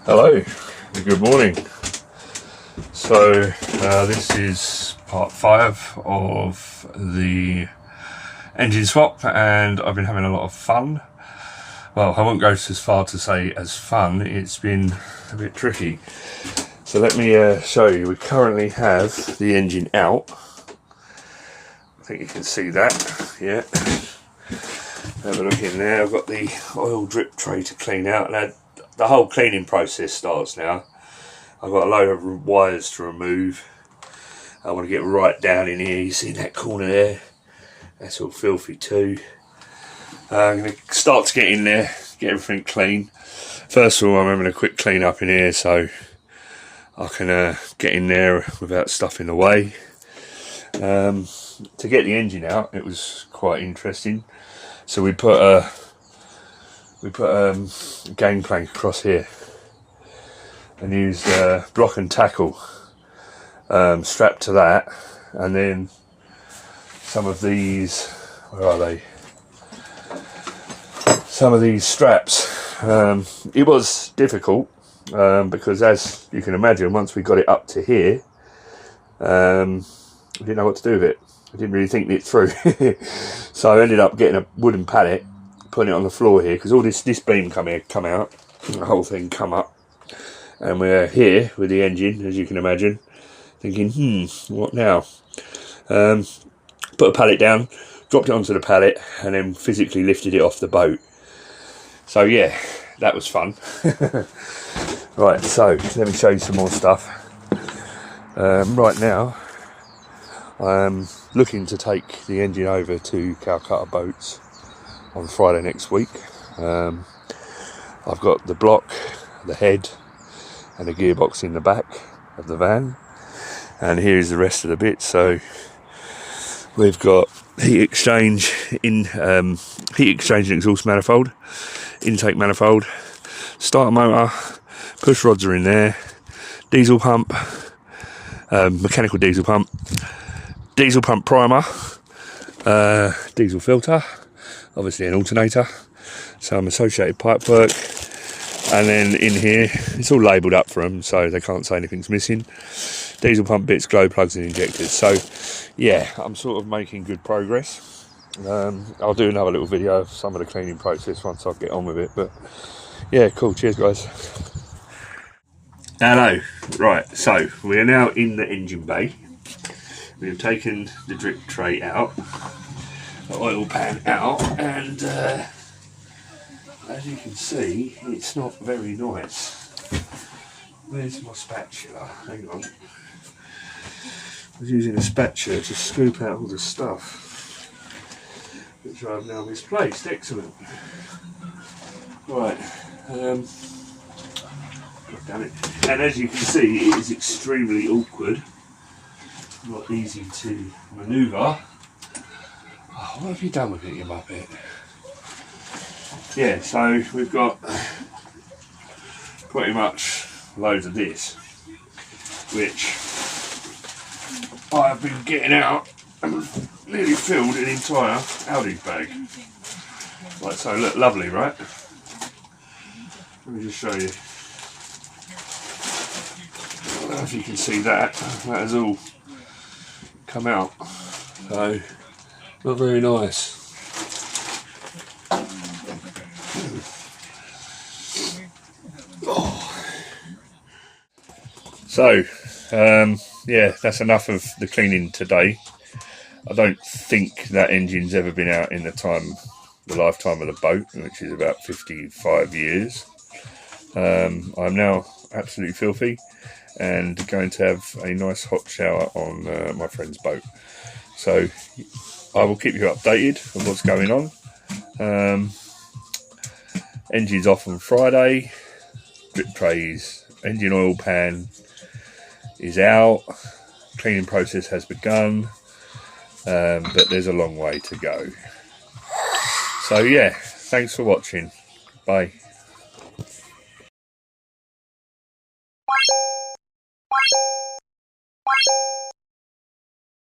Hello, good morning. So this is part 5 of the engine swap, and I've been having a lot of fun. Well, I won't go as far to say as fun, it's been a bit tricky. So let me show you. We currently have the engine out. I think you can see that, yeah. Have a look in there. I've got the oil drip tray to clean out. Now, the whole cleaning process starts now. I've got a load of wires to remove. I want to get right down in here. You see that corner there? That's all filthy too. I'm going to start to get in there, get everything clean. First of all, I'm having a quick clean up in here so I can get in there without stuff in the way. To get the engine out, it was quite interesting. So we put a gangplank across here and used block and tackle strapped to that, and then some of these, where are they? Some of these straps. It was difficult because, as you can imagine, once we got it up to here, we didn't know what to do with it. I didn't really think it through. So I ended up getting a wooden pallet, putting it on the floor here, because all this beam come out, the whole thing come up, and we're here with the engine, as you can imagine, thinking, what now? Put a pallet down, dropped it onto the pallet, and then physically lifted it off the boat. So yeah, that was fun. Right, so let me show you some more stuff. Right now, I'm looking to take the engine over to Calcutta Boats on Friday next week. I've got the block, the head and the gearbox in the back of the van, and here's the rest of the bits. So we've got heat exchange and exhaust manifold, intake manifold, starter motor, push rods are in there, diesel pump, mechanical diesel pump primer, diesel filter, obviously an alternator, some associated pipework, and then in here it's all labelled up for them so they can't say anything's missing. Diesel pump bits, glow plugs and injectors. So yeah, I'm sort of making good progress. I'll do another little video of some of the cleaning process once I get on with it, but yeah, cool. Cheers guys. Hello. Right, so we are now in the engine bay. We've taken the drip tray out, the oil pan out, and as you can see, it's not very nice. Where's my spatula? Hang on. I was using a spatula to scoop out all the stuff, which I've now misplaced. Excellent. Right. God damn it. And as you can see, it is extremely awkward. Not easy to manoeuvre. Oh, what have you done with it, you muppet? Yeah, so we've got pretty much loads of this, which I've been getting out and nearly filled an entire Audi bag. Like so, look, lovely, right? Let me just show you. I don't know if you can see that. That is all come out, so not very nice. So yeah, that's enough of the cleaning today. I don't think that engine's ever been out in the lifetime of the boat, which is about 55 years. I'm now absolutely filthy and going to have a nice hot shower on my friend's boat. So I will keep you updated on what's going on. Engine's off on Friday, drip trays, engine oil pan is out, cleaning process has begun, but there's a long way to go. So yeah, thanks for watching, bye.